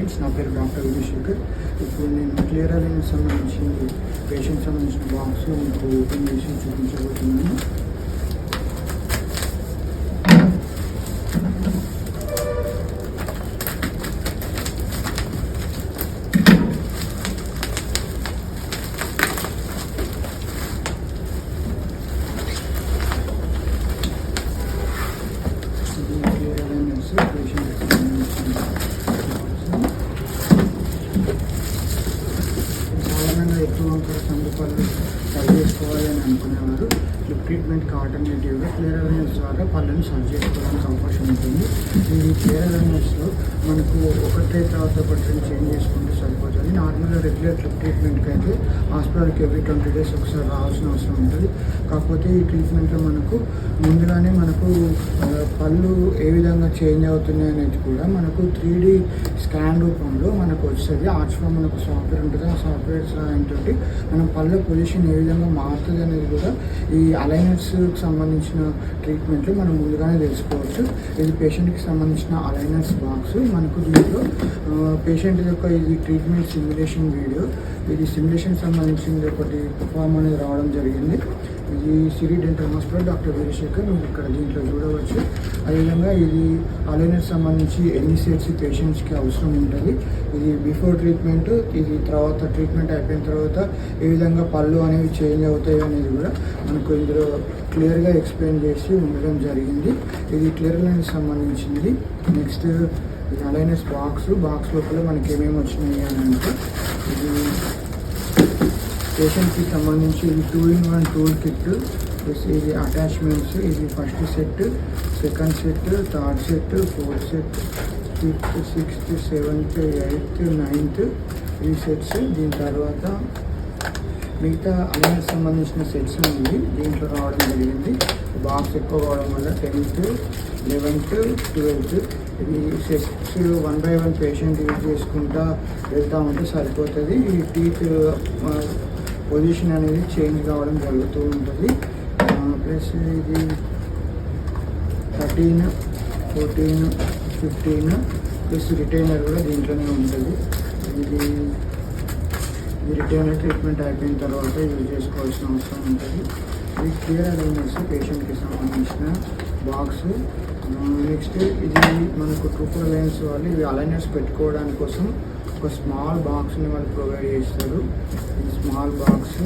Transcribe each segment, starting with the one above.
Friends, నా పేరు doctor Vijayasekhar. ఇప్పుడు నేను క్లియర్ అలైనెస్ సంబంధించి పేషెంట్ సంబంధించిన బాక్స్ మీకు ఓపెన్ చేసి చూపించబోతున్నాను. సాధారణంగా ఎక్కువ సందుపల్లి సరి చేసుకోవాలి అని అనుకునేవారు లిప్ ట్రీట్మెంట్కి ఆల్టర్నేటివ్గా క్లియర్ అలైనెస్ ద్వారా పళ్ళని సరి చేసుకోవడానికి అవకాశం ఉంటుంది. ఈ క్లియర్ అలైనెస్లో మనకు ఒకటే తర్వాత ఒకటి చేంజ్ చేసుకుంటే సరిపోతుంది. నార్మల్గా రెగ్యులర్ లిప్ ట్రీట్మెంట్కి అయితే హాస్పిటల్కి ఎవ్రీ 20 days ఒకసారి రావాల్సిన అవసరం ఉంటుంది. కాకపోతే ఈ ట్రీట్మెంట్లో మనకు ముందుగానే మనకు పళ్ళు ఏ విధంగా చేంజ్ అవుతున్నాయి అనేది కూడా మనకు 3D స్కాన్ రూపంలో మనకు వస్తుంది. ఆర్ట్స్లో మనకు సాఫ్ట్వేర్ ఉంటుంది. ఆ సాఫ్ట్వేర్ సహాయంతో మనం పళ్ళ పొజిషన్ ఏ విధంగా మారుతుంది అనేది కూడా ఈ అలైనర్స్కి సంబంధించిన ట్రీట్మెంట్లు మనం ముందుగానే తెలుసుకోవచ్చు. ఇది పేషెంట్కి సంబంధించిన అలైనర్స్ బాక్స్. మనకు దీంట్లో పేషెంట్ యొక్క ఇది ట్రీట్మెంట్ సిమ్యులేషన్ వీడియో. ఇది సిమ్యులేషన్ సంబంధించింది ఒకటి ఫామ్ అనేది రావడం జరిగింది. ఇది సిరి డెంటల్ హాస్పిటల్ డాక్టర్ విజయశేఖర్, మీరు ఇక్కడ దీంట్లో చూడవచ్చు. అదేవిధంగా ఇది అలైనర్స్ సంబంధించి ఎన్ని సెట్స్ పేషెంట్స్కి అవసరం ఉంటుంది, ఇది బిఫోర్ ట్రీట్మెంట్, ఇది తర్వాత ట్రీట్మెంట్ అయిపోయిన తర్వాత ఏ విధంగా పళ్ళు అనేవి చేంజ్ అవుతాయి అనేది కూడా మనకు ఇందులో క్లియర్గా ఎక్స్ప్లెయిన్ చేసి ఉండడం జరిగింది. ఇది క్లియర్ అలైనర్స్ సంబంధించింది. నెక్స్ట్ ఇది అలైనర్స్ బాక్స్ లోపల మనకి ఏమేమి వచ్చినాయి అని అంటే, ఇది పేషెంట్కి సంబంధించి ఇది 2-in-1 టూల్ కిట్. ఇది అటాచ్మెంట్స్. ఇది first set, second set, third set, fourth set, 5th, 6th, 7th, 8th, 9th ఈ సెట్స్. దీని తర్వాత మిగతా అలైనర్స్ సంబంధించిన సెట్స్ ఉంది దీంట్లో రావడం జరిగింది. బాక్స్ ఎక్కువ కావడం వల్ల 10th, 11th, 12th ఇది సెట్స్ 1 by 1 పేషెంట్ యూజ్ చేసుకుంటా వెళ్తూ ఉంటే సరిపోతుంది. ఈ టీత్ పొజిషన్ అనేది చేంజ్ కావడం జరుగుతూ ఉంటుంది. ప్లస్ ఇది 13, 14, 15 ప్లస్ రిటైనర్ కూడా దీంట్లోనే ఉంటుంది. ఇది రిటైనర్ ట్రీట్మెంట్ అయిపోయిన తర్వాత యూజ్ చేసుకోవాల్సిన అవసరం ఉంటుంది. ఇది క్లియర్ అలైనర్స్ పేషెంట్కి సంబంధించిన బాక్స్. నెక్స్ట్ ఇది మనకు ట్రూఫర్ అలైన్స్ వాళ్ళు ఇవి అలైనర్స్ పెట్టుకోవడానికి కోసం ఒక స్మాల్ బాక్స్ని వాళ్ళు ప్రొవైడ్ చేస్తారు. ఈ స్మాల్ బాక్స్.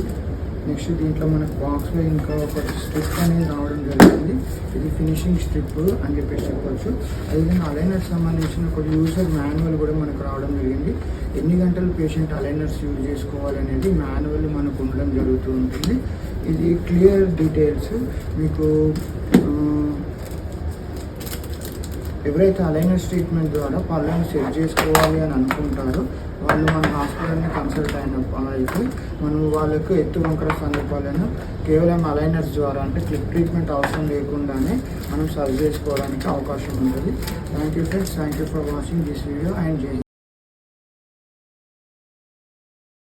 నెక్స్ట్ దీంట్లో మనకు బాక్స్లో ఇంకా ఒక స్ట్రిప్ అనేది రావడం జరిగింది. ఇది ఫినిషింగ్ స్ట్రిప్ అని చెప్పేసి చెప్పవచ్చు. అదేవిధంగా అలైనర్స్ సంబంధించిన ఒక యూజర్ మాన్యువల్ కూడా మనకు రావడం జరిగింది. ఎన్ని గంటలు పేషెంట్ అలైనర్స్ యూజ్ చేసుకోవాలనేది మాన్యువల్ మనకు ఉండడం జరుగుతూ ఉంటుంది. ఇది క్లియర్ డీటెయిల్స్. మీకు ఎవరైతే అలైనర్స్ ట్రీట్మెంట్ ద్వారా పళ్ళను సెట్ చేసుకోవాలి అని అనుకుంటారో వాళ్ళు మన హాస్పిటల్ని కన్సల్ట్ అయితే మనం వాళ్ళకు ఎత్తు వంకర సందర్భాలను కేవలం అలైనర్స్ ద్వారా అంటే క్లిప్ ట్రీట్మెంట్ అవసరం లేకుండానే మనం సర్వ్ చేసుకోవడానికి అవకాశం ఉంటుంది. Thank you friends, thank you for watching this video and జై హింద్.